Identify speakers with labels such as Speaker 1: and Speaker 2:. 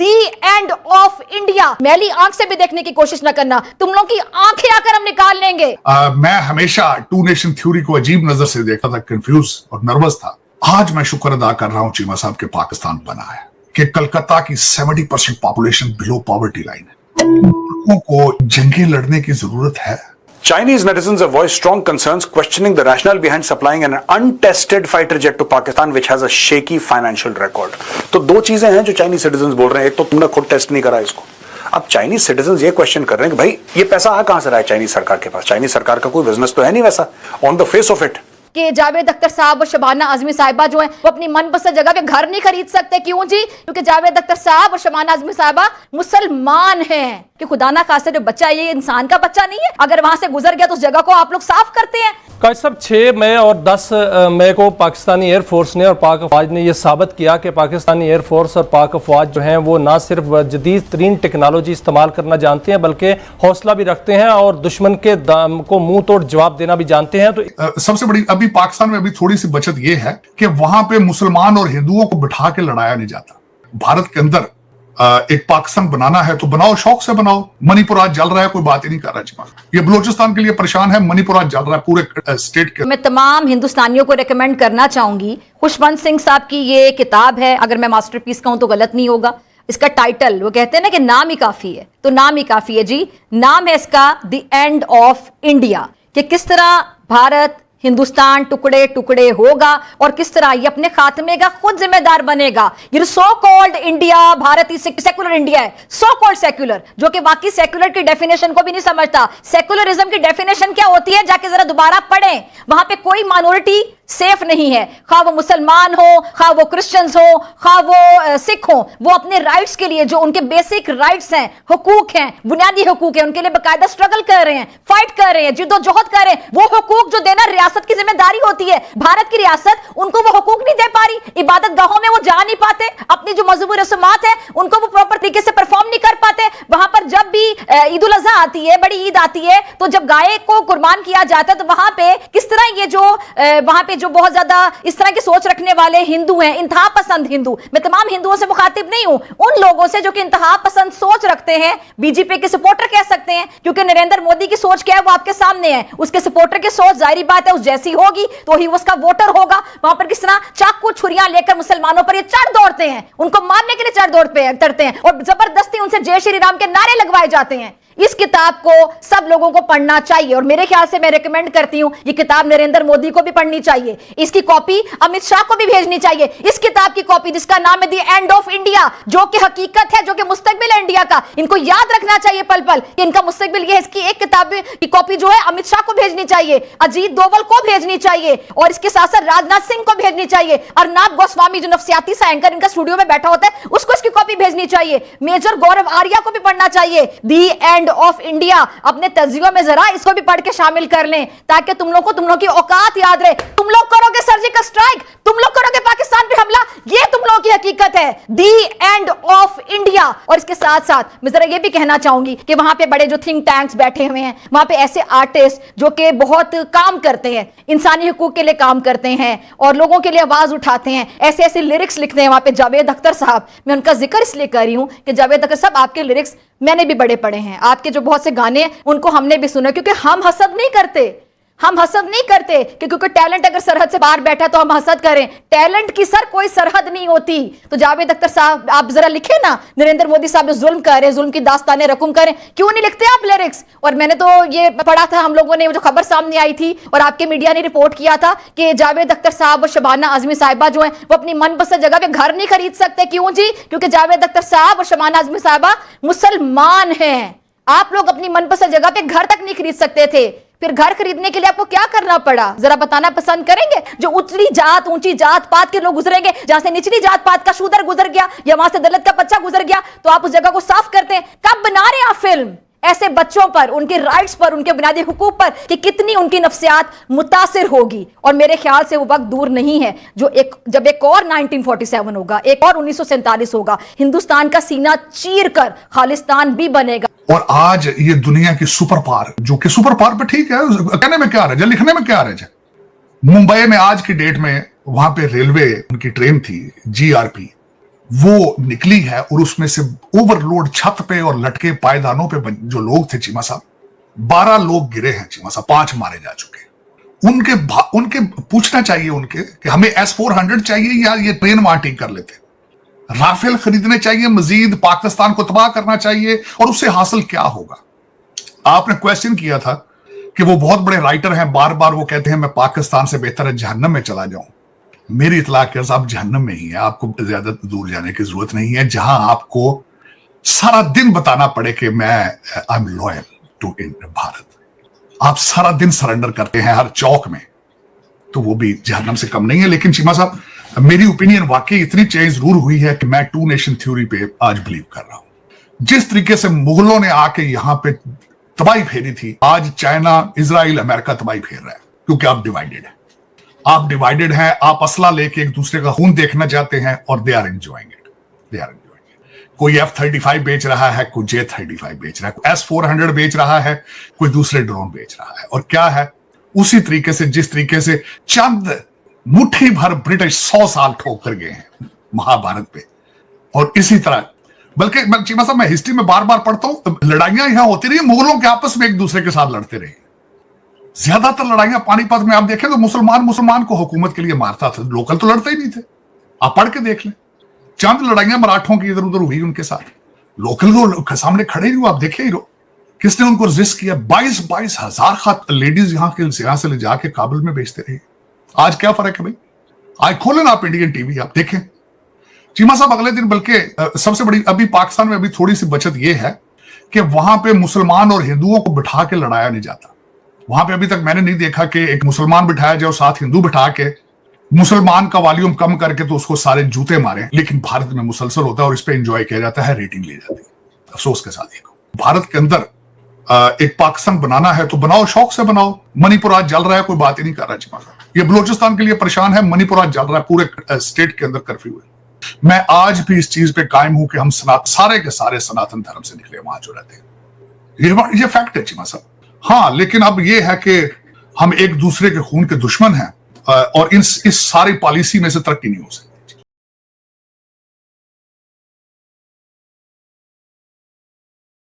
Speaker 1: The end of India. मैली आंख से भी देखने की कोशिश न करना, तुम लोग की आंखें आकर हम निकाल लेंगे।
Speaker 2: मैं हमेशा टू नेशन थ्योरी को अजीब नजर से देखता था, कंफ्यूज और नर्वस था। आज मैं शुक्र अदा कर रहा हूं चीमा साहब के पाकिस्तान बना है कि कलकत्ता की 70% पॉपुलेशन बिलो पॉवर्टी लाइन है। लोगों को जंगें लड़ने की जरूरत है।
Speaker 3: Chinese netizens have voiced strong concerns questioning the rationale behind supplying an untested fighter jet to Pakistan which has a shaky financial record. तो दो चीजें हैं जो चाइनीज सिटीजन बोल रहे हैं। एक तो तुमने खुद टेस्ट नहीं करा इसको। अब चाइनीज सिटीजन ये क्वेश्चन कर रहे हैं कि भाई ये पैसा आ कहां से रहा है चाइनीज सरकार के पास? चाइनीज सरकार का कोई बिजनेस तो है नहीं वैसा on the face of it.
Speaker 1: कि जावेद अख्तर साहब और शबाना आजमी साहिबा जो हैं वो अपनी मनपसंद जगह पे घर नहीं खरीद सकते। क्यों जी? क्योंकि जावेद अख्तर साहब और शबाना आजमी साहिबा मुसलमान हैं। कि खुदा ना खास्ते जो बच्चा है ये इंसान का बच्चा नहीं है, अगर वहां से गुजर गया तो उस जगह को आप लोग साफ करते हैं।
Speaker 4: काजी साहब 6 मई और 10 मई को पाकिस्तानी एयरफोर्स ने और पाक अफवाज ने यह साबित किया कि पाकिस्तानी एयरफोर्स और पाक अफवाज जो हैं वो ना सिर्फ जदीद तरीन टेक्नोलॉजी इस्तेमाल करना जानते हैं बल्कि हौसला भी रखते हैं और दुश्मन के को मुंह तोड़ जवाब देना भी जानते हैं। तो
Speaker 2: सबसे बड़ी अभी पाकिस्तान में अभी थोड़ी सी बचत ये है कि वहां पे मुसलमान और हिंदुओं को बिठा के लड़ाया नहीं जाता। भारत के अंदर एक पाकिस्तान बनाना है तो बनाओ, शौक से बनाओ। मणिपुर आज जल रहा है, कोई बात ही नहीं कर रहा। ये बलूचिस्तान के लिए परेशान है, मणिपुर आज जल रहा है पूरे स्टेट के।
Speaker 1: मैं तमाम हिंदुस्तानियों को रेकमेंड करना चाहूंगी, खुशवंत सिंह साहब की ये किताब है, अगर मैं मास्टरपीस कहूं तो गलत नहीं होगा। इसका टाइटल, वो कहते हैं ना कि नाम ही काफी है, तो नाम ही काफी है जी। नाम है इसका द एंड ऑफ इंडिया, कि किस तरह भारत हिंदुस्तान टुकड़े टुकड़े होगा और किस तरह ये अपने खात्मे का खुद जिम्मेदार बनेगा। ये so called India, Bharat secular India है, सो कॉल्ड सेक्युलर, जो कि बाकी सेक्युलर की डेफिनेशन को भी नहीं समझता। सेक्युलरिज्म की डेफिनेशन क्या होती है जाके जरा दोबारा पढ़ें। वहां पे कोई माइनॉरिटी सेफ नहीं है, खा वो मुसलमान हो, खा वो क्रिश्चियंस हो, खा वो सिख हो, वो अपने राइट्स के लिए जो उनके बेसिक राइट्स हैं, हुकूक हैं, बुनियादी हुकूक हैं, उनके लिए बकायदा स्ट्रगल कर रहे हैं, फाइट कर रहे हैं, जिद्दोजहद कर रहे हैं। वो हुकूक जो देना रियासत की जिम्मेदारी होती है, भारत की रियासत उनको वो हुकूक नहीं दे पा रही। इबादत गाहों में वो जा नहीं पाते, अपनी जो मजहबी रस्मात है उनको वो प्रॉपर तरीके से परफॉर्म नहीं कर पाते। वहां पर जब भी ईद उल अजहा आती है, बड़ी ईद आती है, तो जब गाय को कुर्बान किया जाता है तो वहां पे किस तरह ये जो वहां पे जो बहुत ज्यादा इस तरह की सोच रखने वाले हिंदू हैं, इंतहा पसंद हिंदू, मैं तमाम हिंदुओं से मुखातिब नहीं हूं, उन लोगों से जो कि इंतहा पसंद सोच रखते हैं, बीजेपी के सपोर्टर कह सकते हैं, क्योंकि नरेंद्र मोदी की सोच क्या है वो आपके सामने है। उसके सपोर्टर की सोच जाहिर बात है उस जैसी होगी तो ही उसका वोटर होगा। वहां पर किस तरह चाकू छुरियां लेकर मुसलमानों पर ये चढ़ दौड़ते हैं, उनको मारने के लिए चढ़ दौड़ पे करते हैं और जबरदस्ती उनसे जय श्री राम के नारे लगवाए जाते हैं। इस किताब को सब लोगों को पढ़ना चाहिए और मेरे ख्याल से मैं रेकमेंड करती हूं ये किताब नरेंद्र मोदी को भी पढ़नी चाहिए, इसकी कॉपी अमित शाह को भी भेजनी चाहिए। इस किताब की कॉपी जिसका नाम है द एंड ऑफ इंडिया, जो कि हकीकत है, जो कि मुस्तकबिल है इंडिया का, इनको याद रखना चाहिए पल पल कि इनका मुस्तकबिल ये है। इसकी एक किताब की कॉपी जो है अमित शाह को भेजनी चाहिए, अजीत दोवल को भेजनी चाहिए और इसके साथ साथ राजनाथ सिंह को भेजनी चाहिए, अर्नब गोस्वामी जो नफसियाती सा एंकर इनका स्टूडियो में बैठा होता है उसको इसकी कॉपी भेजनी चाहिए, मेजर गौरव आर्या को भी पढ़ना चाहिए। द एंड ऑफ इंडिया अपने तज्जियों में जरा इसको भी पढ़ के शामिल कर लें ताकि तुम लोगों की औकात याद रहे। तुम लोग करोगे सर्जिकल स्ट्राइक, तुम लोग करोगे पाकिस्तान पे हमला, ये तुम लोगों की हकीकत है। The end of India. और इसके साथ साथ मैं जरा ये भी कहना चाहूंगी कि वहां पे बड़े जो थिंक टैंक्स बैठे हुए हैं, वहां पे ऐसे आर्टिस्ट जो कि बहुत काम करते हैं, इंसानी हुकूक के लिए काम करते हैं और लोगों के लिए आवाज उठाते हैं, ऐसे ऐसे लिरिक्स लिखते हैं वहां पे। जावेद अख्तर साहब, मैं उनका जिक्र इसलिए कर रही हूं कि जावेद अख्तर साहब आपके लिरिक्स मैंने भी बड़े पढ़े हैं, आपके जो बहुत से गाने हैं उनको हमने भी सुना, क्योंकि हम हसद नहीं करते, हम हसद नहीं करते कि क्योंकि टैलेंट अगर सरहद से बाहर बैठा तो हम हसद करें। टैलेंट की सर कोई सरहद नहीं होती। तो जावेद अख्तर साहब आप जरा लिखे ना, नरेंद्र मोदी साहब जो जुल्म कर रहे हैं, जुल्म की दास्तानें रकूम करें, क्यों नहीं लिखते आप लिरिक्स? और मैंने तो ये पढ़ा था, हम लोगों ने जो खबर सामने आई थी और आपके मीडिया ने रिपोर्ट किया था कि जावेद अख्तर साहब और शबाना आजमी साहिबा जो है वो अपनी मनपसंद जगह पे घर नहीं खरीद सकते। क्यों जी? क्योंकि जावेद अख्तर साहब और शबाना आजमी साहिबा मुसलमान हैं। आप लोग अपनी मनपसंद जगह पे घर तक नहीं खरीद सकते थे, फिर घर खरीदने के लिए आपको क्या करना पड़ा? जरा बताना पसंद करेंगे? जो उचली जात ऊंची जात पात के लोग गुजरेंगे, जहां से निचली जात पात का शूदर गुजर गया या वहां से दलित का बच्चा गुजर गया, तो आप उस जगह को साफ करते हैं। कब बना रहे हैं आप फिल्म ऐसे बच्चों पर, उनके राइट्स पर, उनके बुनियादी हुकूक पर कि कितनी उनकी नफ्सियात मुतासिर होगी? और मेरे ख्याल से वो वक्त दूर नहीं है जब एक और 1947 होगा, एक और 1947 होगा, हिंदुस्तान का सीना चीर कर खालिस्तान भी बनेगा।
Speaker 2: और आज ये दुनिया की सुपर पावर, जो कि सुपर पावर पे ठीक है, कहने में क्या रह, लिखने में क्या रह, मुंबई में आज की डेट में वहां पे रेलवे उनकी ट्रेन थी GRP, वो निकली है और उसमें से ओवरलोड छत पे और लटके पायदानों पे जो लोग थे चीमा साहब, 12 लोग गिरे हैं चीमा साहब, 5 मारे जा चुके। उनके पूछना चाहिए उनके कि हमें S-400 चाहिए या ये ट्रेन वहां ठीक कर लेते, राफेल खरीदने चाहिए, मजीद पाकिस्तान को तबाह करना चाहिए, और उससे हासिल क्या होगा। आपने क्वेश्चन किया था कि वो बहुत बड़े राइटर हैं, बार बार वो कहते हैं मैं पाकिस्तान से बेहतर है जहन्नम में चला जाऊं। मेरी इतला के आप जहन्नम में ही है, आपको ज्यादा दूर जाने की जरूरत नहीं है, जहां आपको सारा दिन बताना पड़े कि मैं I am loyal to Bharat. आप सारा दिन सरेंडर करते हैं हर चौक में, तो वो भी जहन्नम से कम नहीं है। लेकिन चीमा साहब, मेरी ओपिनियन वाकई इतनी चेंज जरूर हुई है कि मैं 2 नेशन थ्योरी पे आज बिलीव कर रहा हूं। जिस तरीके से मुगलों ने आके यहां पे तबाही फेरी थी, आज चाइना, इजराइल, अमेरिका तबाही फेर रहा है, क्योंकि आप डिवाइडेड हैं। आप डिवाइडेड हैं, आप असला लेके एक दूसरे का खून देखना चाहते हैं, और they are enjoying it, they are enjoying it. कोई F-35 बेच रहा है, कोई J-35 बेच रहा है, कोई S-400 बेच रहा है, कोई दूसरे ड्रोन बेच रहा है। और क्या है, उसी तरीके से जिस तरीके से चंद मुट्ठी भर ब्रिटिश 100 साल ठोक कर गए हैं महाभारत पे, और इसी तरह, बल्कि चीमा साहब मैं हिस्ट्री में बार बार पढ़ता हूं, लड़ाइयां यहां होती रही, मुगलों के आपस में एक दूसरे के साथ लड़ते रहे। ज्यादातर लड़ाइयां पानीपत में आप देखें तो मुसलमान को हुकूमत के लिए मारता था, लोकल तो लड़ते ही नहीं थे। आप पढ़ के देख लें, चंद लड़ाइयां मराठों की इधर उधर हुई उनके साथ, लोकल तो सामने खड़े ही रहो, आप देखे ही रहो किसने उनको रेजिस्ट किया। 22 हजार लेडीज यहां से ले जाके काबुल में बेचते रहे। आज क्या फर्क है भाई, आज खोलें आप इंडियन टीवी, आप देखें। चीमा साहब अगले दिन, बल्कि सबसे बड़ी अभी पाकिस्तान में अभी थोड़ी सी बचत यह है कि वहां पे मुसलमान और हिंदुओं को बिठा के लड़ाया नहीं जाता। वहां पे अभी तक मैंने नहीं देखा कि एक मुसलमान बिठाया जाए और साथ हिंदू बिठा के मुसलमान का वॉल्यूम कम करके तो उसको सारे जूते मारे। लेकिन भारत में मुसलसल होता है और इस पे एंजॉय किया जाता है, रेटिंग ली जाती है। अफसोस के साथ भारत के अंदर एक पाकिस्तान बनाना है तो बनाओ, शौक से बनाओ। मणिपुर आज जल रहा है, कोई बात ही नहीं कर रहा चीमा साहब। ये बलूचिस्तान के लिए परेशान है, मणिपुर आज जल रहा है, पूरे स्टेट के अंदर कर्फ्यू है। मैं आज भी इस चीज पे कायम हूं कि हम सारे के सारे सनातन धर्म से निकले वहां जो रहते हैं, ये फैक्ट है चीमा साहब। हाँ, लेकिन अब ये है कि हम एक दूसरे के खून के दुश्मन हैं, और इस सारी पॉलिसी में से तरक्की नहीं हो सकती।